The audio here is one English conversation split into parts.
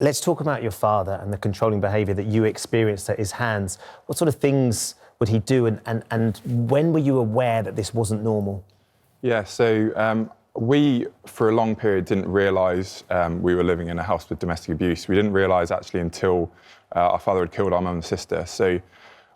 Let's talk about your father and the controlling behaviour that you experienced at his hands. What sort of things would he do, and when were you aware that this wasn't normal? Yeah, so we, for a long period, didn't realise we were living in a house with domestic abuse. We didn't realise actually until our father had killed our mum and sister. So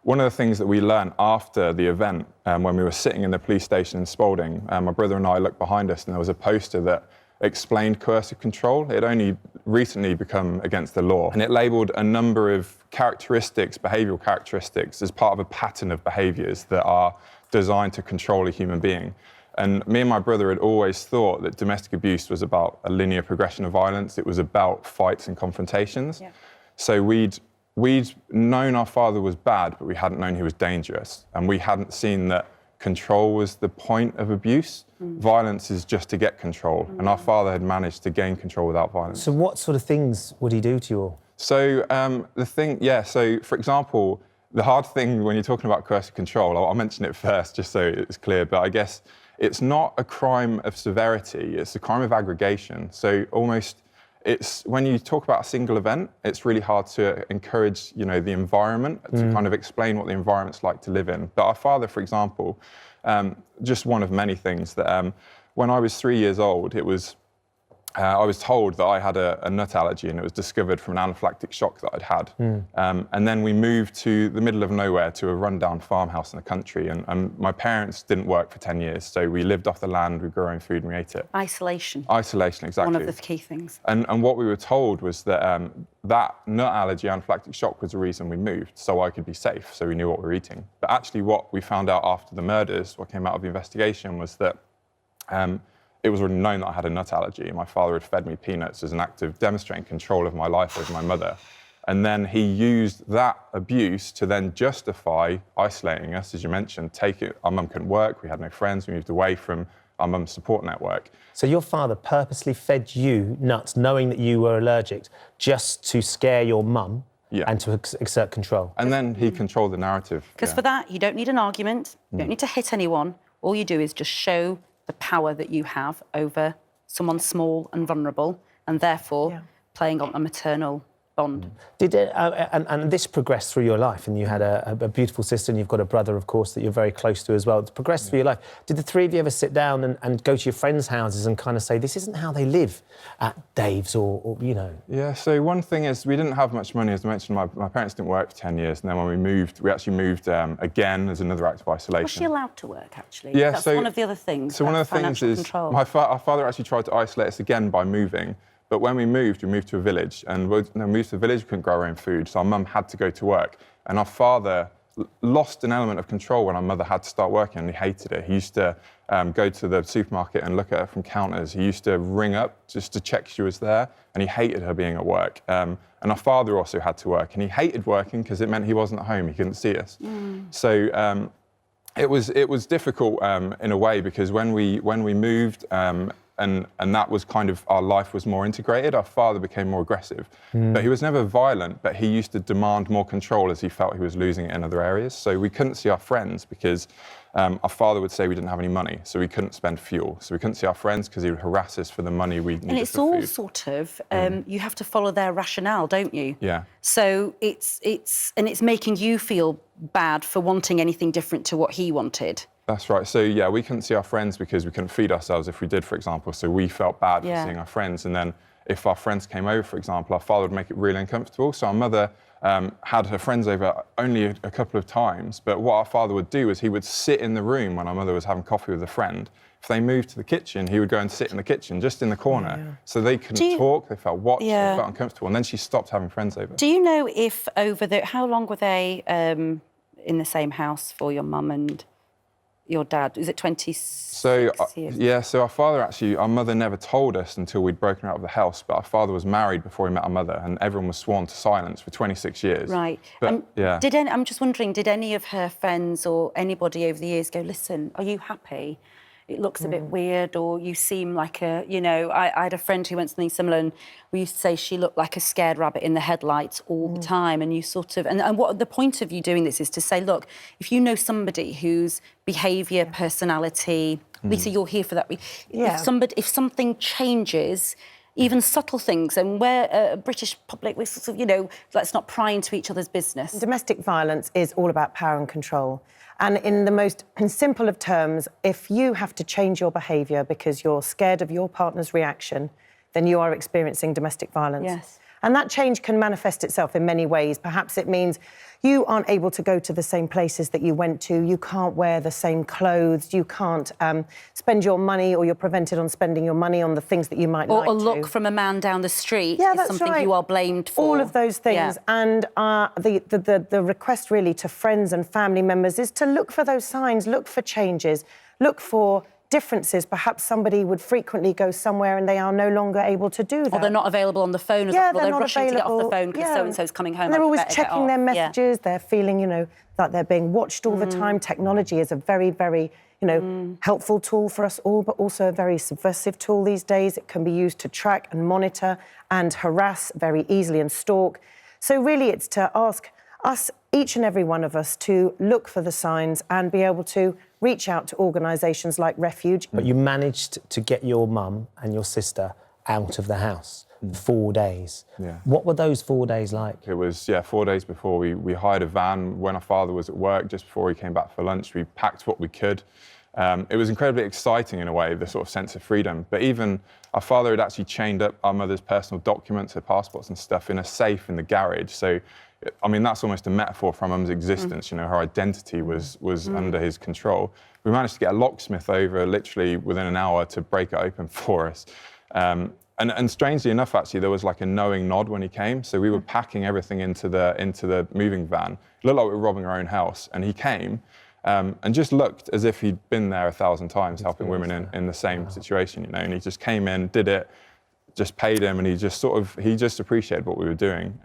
one of the things that we learned after the event, when we were sitting in the police station in Spalding, my brother and I looked behind us and there was a poster that explained coercive control. It had only recently become against the law, and it labelled a number of characteristics, behavioural characteristics, as part of a pattern of behaviours that are designed to control a human being. And me and my brother had always thought that domestic abuse was about a linear progression of violence. It was about fights and confrontations. Yeah. So we'd known our father was bad, but we hadn't known he was dangerous. And we hadn't seen that control was the point of abuse. Violence is just to get control. And our father had managed to gain control without violence. So what sort of things would he do to you all? So so for example, the hard thing when you're talking about coercive control, I'll mention it first just so it's clear, but I guess it's not a crime of severity, it's a crime of aggregation. So it's when you talk about a single event, it's really hard to encourage, the environment, to kind of explain what the environment's like to live in. But our father, for example, just one of many things that when I was 3 years old, I was told that I had a nut allergy, and it was discovered from an anaphylactic shock that I'd had. And then we moved to the middle of nowhere to a rundown farmhouse in the country, and my parents didn't work for 10 years, so we lived off the land, we grew our own food and we ate it. Isolation. Isolation, exactly. One of the key things. And what we were told was that that nut allergy, anaphylactic shock, was the reason we moved, so I could be safe, so we knew what we were eating. But actually what we found out after the murders, what came out of the investigation, was that it was already known that I had a nut allergy, and my father had fed me peanuts as an act of demonstrating control of my life over my mother. And then he used that abuse to then justify isolating us, as you mentioned. Our mum couldn't work, we had no friends, we moved away from our mum's support network. So your father purposely fed you nuts, knowing that you were allergic, just to scare your mum and to exert control? And then he controlled the narrative. Because for that, you don't need an argument, you don't need to hit anyone. All you do is just show the power that you have over someone small and vulnerable, and therefore playing on a maternal bond. Did it, and this progressed through your life, and you had a beautiful sister, and you've got a brother, of course, that you're very close to as well. It's progressed through your life. Did the three of you ever sit down and go to your friends' houses and kind of say, this isn't how they live at Dave's or? Yeah, so one thing is we didn't have much money. As I mentioned, my parents didn't work for 10 years, and then when we moved, we actually moved again as another act of isolation. Was she allowed to work, actually? Yeah, That's one of the other things. So one of the things is our father actually tried to isolate us again by moving. But when we moved to a village, and when we moved to the village, we couldn't grow our own food, so our mum had to go to work. And our father lost an element of control when our mother had to start working, and he hated it. He used to go to the supermarket and look at her from counters. He used to ring up just to check she was there, and he hated her being at work. And our father also had to work, and he hated working because it meant he wasn't at home, he couldn't see us. So it was difficult in a way, because when we moved, and that was kind of, our life was more integrated. Our father became more aggressive, but he was never violent, but he used to demand more control as he felt he was losing it in other areas. So we couldn't see our friends because our father would say we didn't have any money, so we couldn't spend fuel. So we couldn't see our friends because he would harass us for the money we needed. And it's all food. Sort of, you have to follow their rationale, don't you? Yeah. So it's making you feel bad for wanting anything different to what he wanted. That's right. So, yeah, we couldn't see our friends because we couldn't feed ourselves if we did, for example. So we felt bad for seeing our friends. And then if our friends came over, for example, our father would make it really uncomfortable. So our mother had her friends over only a couple of times. But what our father would do is he would sit in the room when our mother was having coffee with a friend. If they moved to the kitchen, he would go and sit in the kitchen, just in the corner. So they couldn't talk, they felt watched, they felt uncomfortable. And then she stopped having friends over. Do you know if how long were they in the same house for your mum and your dad? Is it 26 years? Yeah, so our mother never told us until we'd broken her out of the house, but our father was married before he met our mother, and everyone was sworn to silence for 26 years. Right. But, I'm just wondering, did any of her friends or anybody over the years go, listen, are you happy? It looks a bit weird, or you seem like I had a friend who went something similar, and we used to say she looked like a scared rabbit in the headlights all the time, and you sort of, and what the point of you doing this is to say, look, if you know somebody whose behaviour, personality, Lisa, you're here for that. If something changes, even subtle things. And we're a British public, we sort of, you know, let's not pry into each other's business. Domestic violence is all about power and control. And in the most simple of terms, if you have to change your behaviour because you're scared of your partner's reaction, then you are experiencing domestic violence. Yes. And that change can manifest itself in many ways. Perhaps it means you aren't able to go to the same places that you went to, you can't wear the same clothes, you can't spend your money, or you're prevented on spending your money on the things that you might like to. Or a look from a man down the street Yeah, is that's something right. you are blamed for. All of those things. Yeah. And the request really to friends and family members is to look for those signs, look for changes, look for differences. Perhaps somebody would frequently go somewhere and they are no longer able to do that. Or they're not available on the phone as Yeah, often, or they're they're not rushing to get off the phone because Yeah. so-and-so's coming home. And they're I always better get checking their off. Yeah. messages. They're feeling, you know, that they're being watched all the time. Technology is a very, very, you know, helpful tool for us all, but also a very subversive tool these days. It can be used to track and monitor and harass very easily and stalk. So really it's to ask us, each and every one of us, to look for the signs and be able to reach out to organisations like Refuge. But you managed to get your mum and your sister out of the house 4 days. Yeah. What were those 4 days like? It was, 4 days before we hired a van when our father was at work, just before he came back for lunch. We packed what we could. It was incredibly exciting in a way, the sort of sense of freedom. But even our father had actually chained up our mother's personal documents, her passports and stuff, in a safe in the garage. So, I mean, that's almost a metaphor for our mum's existence. You know, her identity was under his control. We managed to get a locksmith over literally within an hour to break it open for us. And strangely enough, actually, there was like a knowing nod when he came. So we were packing everything into the moving van. It looked like we were robbing our own house. And he came and just looked as if he'd been there 1,000 times helping women in the same situation, you know. And he just came in, did it, just paid him, and he just appreciated what we were doing.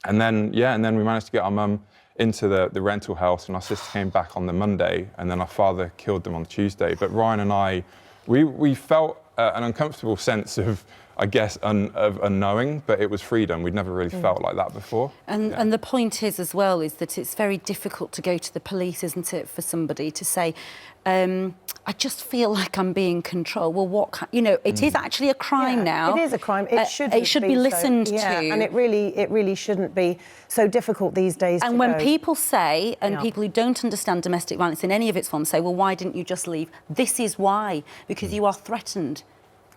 And then we managed to get our mum into the rental house, and our sister came back on the Monday, and then our father killed them on Tuesday. But Ryan and I, we felt an uncomfortable sense of, I guess, of unknowing, but it was freedom. We'd never really felt like that before. And the point is as well is that it's very difficult to go to the police, isn't it, for somebody to say, I just feel like I'm being controlled. Well, you know, it is actually a crime now. It is a crime. It should be listened to. And it really shouldn't be so difficult these days. And when people say, and people who don't understand domestic violence in any of its forms say, well, why didn't you just leave? This is why, because you are threatened.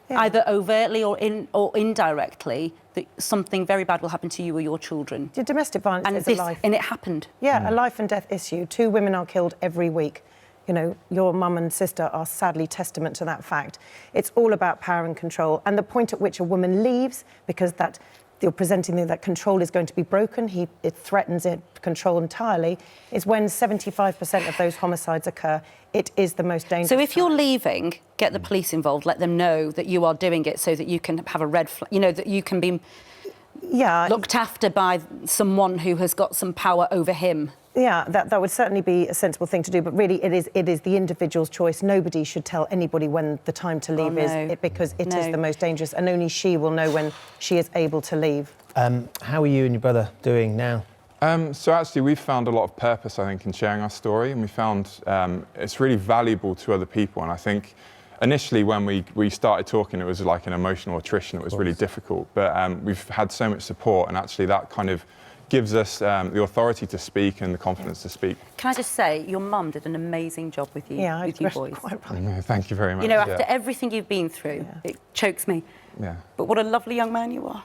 Yeah. Either overtly or indirectly, that something very bad will happen to you or your children. The domestic violence is a life. And it happened. Yeah, a life and death issue. 2 women are killed every week. You know, your mum and sister are sadly testament to that fact. It's all about power and control. And the point at which a woman leaves, because that you're presenting that control is going to be broken, it threatens control entirely, is when 75% of those homicides occur. It is the most dangerous. So if you're leaving, get the police involved, let them know that you are doing it so that you can have a red flag, you know, that you can be looked after by someone who has got some power over him. Yeah, that would certainly be a sensible thing to do, but really it is the individual's choice. Nobody should tell anybody when the time to leave is, because it is the most dangerous, and only she will know when she is able to leave. How are you and your brother doing now? So actually we've found a lot of purpose, I think, in sharing our story, and we found it's really valuable to other people. And I think initially when we started talking, it was like an emotional attrition. It was really difficult, but we've had so much support, and actually that kind of gives us the authority to speak and the confidence to speak. Can I just say, your mum did an amazing job with you, with you boys. Quite right. Thank you very much. You know, after everything you've been through, it chokes me. Yeah. But what a lovely young man you are.